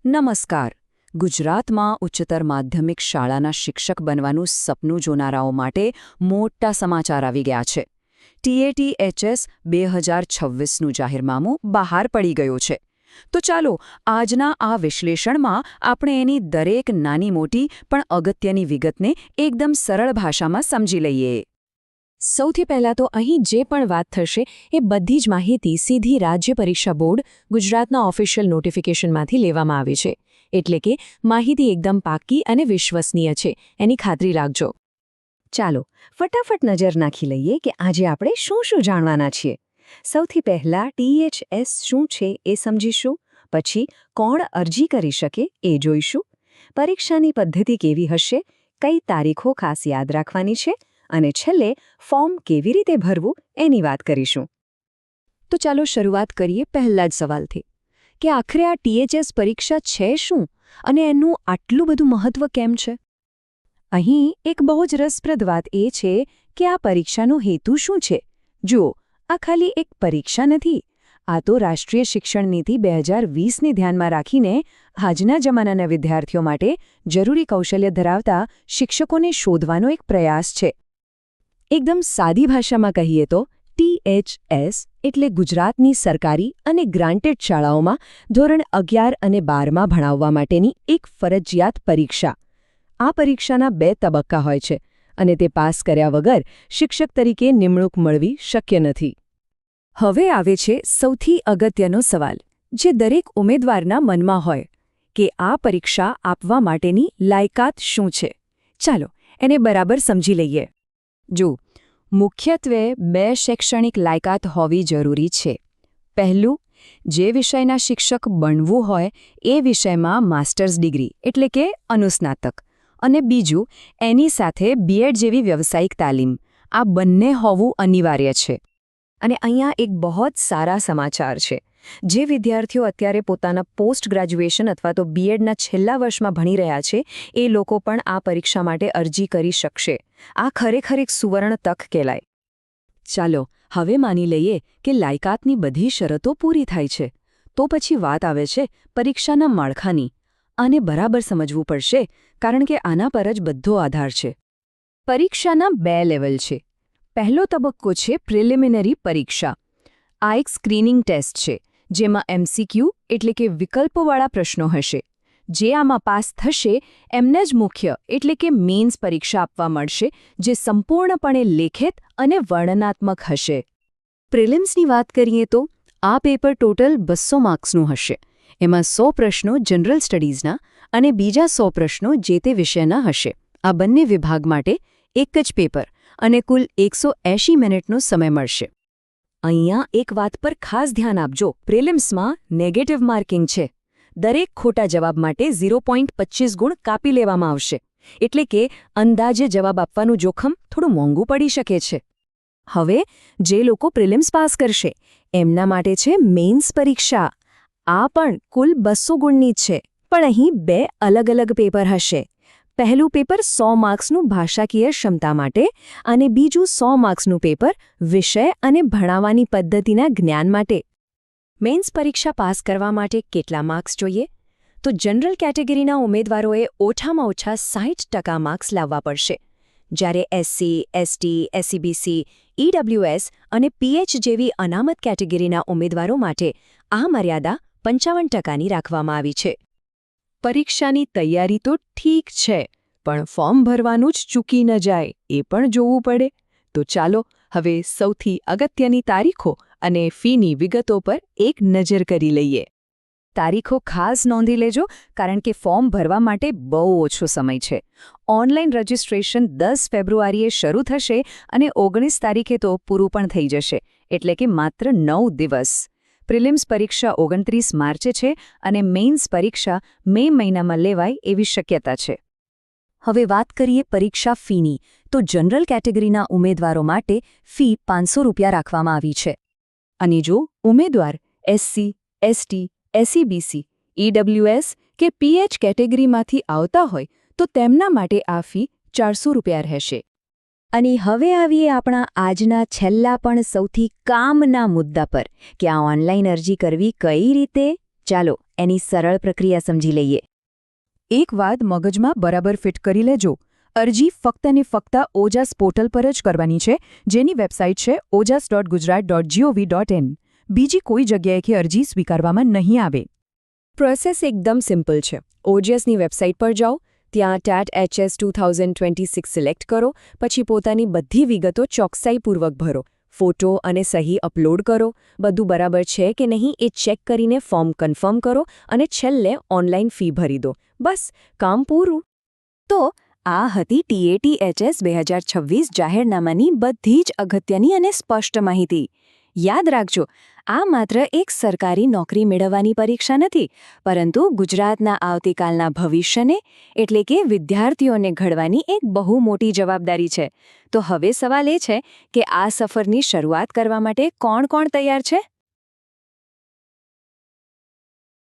નમસ્કાર. ગુજરાતમાં ઉચ્ચતર માધ્યમિક શાળાના શિક્ષક બનવાનું સપનું જોનારાઓ માટે મોટા સમાચાર આવી ગયા છે. TATHS 2026નું જાહેરનામું બહાર પડી ગયું છે. તો ચાલો આજના આ વિશ્લેષણમાં આપણે એની દરેક નાની મોટી પણ અગત્યની વિગતને એકદમ સરળ ભાષામાં સમજી લઈએ. સૌથી પહેલાં તો અહીં જે પણ વાત થશે એ બધી જ માહિતી સીધી રાજ્ય પરીક્ષા બોર્ડ ગુજરાતના ઓફિશિયલ નોટિફિકેશનમાંથી લેવામાં આવી છે. એટલે કે માહિતી એકદમ પાક્કી અને વિશ્વસનીય છે, એની ખાતરી રાખજો. ચાલો ફટાફટ નજર નાખી લઈએ કે આજે આપણે શું જાણવાના છીએ. સૌથી પહેલાં THS શું છે એ સમજીશું, પછી કોણ અરજી કરી શકે એ જોઈશું, પરીક્ષાની પદ્ધતિ કેવી હશે, કઈ તારીખો ખાસ યાદ રાખવાની છે, અને છેલ્લે ફોર્મ કેવી રીતે ભરવું એની વાત કરીશું. તો ચાલો શરૂઆત કરીએ પહેલા જ સવાલથી કે આખરે આ THS પરીક્ષા છે શું અને એનું આટલું બધું મહત્વ કેમ છે? અહીં એક બહુ જ રસપ્રદ વાત એ છે કે આ પરીક્ષાનો હેતુ શું છે. જુઓ, આ ખાલી એક પરીક્ષા નથી. આ તો રાષ્ટ્રીય શિક્ષણ નીતિ 2020ને ધ્યાનમાં રાખીને આજના જમાનાના વિદ્યાર્થીઓ માટે જરૂરી કૌશલ્ય ધરાવતા શિક્ષકોને શોધવાનો એક પ્રયાસ છે. એકદમ સાદી ભાષામાં કહીએ તો THS એટલે ગુજરાતની સરકારી અને ગ્રાન્ટેડ શાળાઓમાં ધોરણ 11 અને 12માં ભણાવવા માટેની એક ફરજિયાત પરીક્ષા. આ પરીક્ષાના 2 તબક્કા હોય છે અને તે પાસ કર્યા વગર શિક્ષક તરીકે નિમણૂક મળવી શક્ય નથી. હવે આવે છે સૌથી અગત્યનો સવાલ, જે દરેક ઉમેદવારના મનમાં હોય કે આ પરીક્ષા આપવા માટેની લાયકાત શું છે. ચાલો એને બરાબર સમજી લઈએ. જો મુખ્યત્વે 2 શૈક્ષણિક લાયકાત હોવી જરૂરી છે. પહેલું, જે વિષયના શિક્ષક બનવું હોય એ વિષયમાં માસ્ટર્સ ડિગ્રી એટલે કે અનુસ્નાતક, અને બીજું એની સાથે BEd જેવી વ્યવસાયિક તાલીમ. આ બંને હોવું અનિવાર્ય છે. અને અહીંયા એક બહુ જ સારા સમાચાર છે. જે વિદ્યાર્થીઓ અત્યારે પોતાના પોસ્ટ ગ્રેજ્યુએશન અથવા તો BEdના છેલ્લા વર્ષમાં ભણી રહ્યા છે એ લોકો પણ આ પરીક્ષા માટે અરજી કરી શકશે. આ ખરેખર એક સુવર્ણ તક કહેવાય. ચાલો હવે માની લઈએ કે લાયકાતની બધી શરતો પૂરી થાય છે. તો પછી વાત આવે છે પરીક્ષાના માળખાની. આને બરાબર સમજવું પડશે કારણ કે આના પર જ બધો આધાર છે. પરીક્ષાના 2 લેવલ છે. પહેલો તબક્કો છે પ્રિલિમિનરી પરીક્ષા. આ એક સ્ક્રીનિંગ ટેસ્ટ છે જેમાં MCQ એટલે કે વિકલ્પોવાળા પ્રશ્નો હશે. જે આમાં પાસ થશે એમને જ મુખ્ય એટલે કે મેઇન્સ પરીક્ષા આપવા મળશે, જે સંપૂર્ણપણે લેખિત અને વર્ણનાત્મક હશે. પ્રિલિમ્સની વાત કરીએ તો આ પેપર ટોટલ 200 માર્ક્સનું હશે. એમાં 100 પ્રશ્નો જનરલ સ્ટડીઝના અને બીજા 100 પ્રશ્નો જે તે વિષયના હશે. આ બંને વિભાગ માટે એક જ પેપર અને કુલ 180 મિનિટનો સમય મળશે. અહીંયા એક વાત પર ખાસ ધ્યાન આપજો. પ્રિલિમ્સમાં નેગેટિવ માર્કિંગ છે. દરેક ખોટા જવાબ માટે 0.25 ગુણ કાપી લેવામાં આવશે. એટલે કે અંદાજે જવાબ આપવાનું જોખમ થોડું મોંઘું પડી શકે છે. હવે જે લોકો પ્રિલિમ્સ પાસ કરશે એમના માટે છે મેઇન્સ પરીક્ષા. આ પણ કુલ 200 ગુણની છે, પણ અહીં 2 અલગ પેપર હશે. પહેલું પેપર 100 માર્ક્સનું ભાષાકીય ક્ષમતા માટે અને બીજું 100 માર્ક્સનું પેપર વિષય અને ભણાવવાની પદ્ધતિના જ્ઞાન માટે. મેઇન્સ પરીક્ષા પાસ કરવા માટે કેટલા માર્ક્સ જોઈએ? તો જનરલ કેટેગરીના ઉમેદવારોએ ઓછામાં ઓછા 60% માર્ક્સ લાવવા પડશે. જ્યારે SC, ST, SEBC, EWS અને PH જેવી અનામત કેટેગરીના ઉમેદવારો માટે આ મર્યાદા 55%ની રાખવામાં આવી છે. પરીક્ષાની તૈયારી તો ઠીક છે, પણ ફોર્મ ભરવાનું જ ચૂકી ન જાય એ પણ જોવું પડે. તો ચાલો હવે સૌથી અગત્યની તારીખો અને ફીની વિગતો પર એક નજર કરી લઈએ. તારીખો ખાસ નોંધી લેજો કારણ કે ફોર્મ ભરવા માટે બહુ ઓછો સમય છે. ઓનલાઈન રજિસ્ટ્રેશન 10 ફેબ્રુઆરીએ શરૂ થશે અને 19 તારીખે તો પૂરું પણ થઈ જશે, એટલે કે માત્ર 9 દિવસ. પ્રિલિમ્સ પરીક્ષા 29 માર્ચે છે અને મેઇન્સ પરીક્ષા મે મહિનામાં લેવાય એવી શક્યતા છે. હવે વાત કરીએ પરીક્ષા ફીની. તો જનરલ કેટેગરીના ઉમેદવારો માટે ફી 500 રૂપિયા રાખવામાં આવી છે. અને જો ઉમેદવાર SC, ST, SEBC, EWS કે PH કેટેગરીમાંથી આવતા હોય તો તેમના માટે આ ફી 400 રૂપિયા રહેશે. અને હવે આવીએ આપણા આજના છેલ્લા પણ સૌથી કામના મુદ્દા પર કે આ ઓનલાઈન અરજી કરવી કઈ રીતે. ચાલો એની સરળ પ્રક્રિયા સમજી લઈએ. એક વાત મગજમાં બરાબર ફિટ કરી લેજો. અરજી ફક્ત ને ફક્ત ઓજાસ પોર્ટલ પર જ કરવાની છે, જેની વેબસાઇટ છે ojas.gujarat.gov.in. બીજી કોઈ જગ્યાએથી અરજી સ્વીકારવામાં નહીં આવે. પ્રોસેસ એકદમ સિમ્પલ છે. ઓજીએસની વેબસાઇટ પર જાઓ, ત્યાં ટેટ HS 2026 સિલેક્ટ કરો, પછી પોતાની બધી વિગતો ચોકસાઈપૂર્વક ભરો. ફોટો અને સહી અપલોડ કરો. બધું બરાબર છે કે નહીં એ ચેક કરીને ફોર્મ કન્ફર્મ કરો અને છેલ્લે ઓનલાઈન ફી ભરી દો. બસ, કામ પૂરું. તો આ હતી TAT-HS 2026 જાહેરનામાની બધી જ અગત્યની અને સ્પષ્ટ માહિતી. યાદ રાખજો, આ માત્ર એક સરકારી નોકરી મેળવવાની પરીક્ષા નથી, પરંતુ ગુજરાતના આવતીકાલના ભવિષ્યને એટલે કે વિદ્યાર્થીઓને ઘડવાની એક બહુ મોટી જવાબદારી છે. તો હવે સવાલ એ છે કે આ સફરની શરૂઆત કરવા માટે કોણ તૈયાર છે?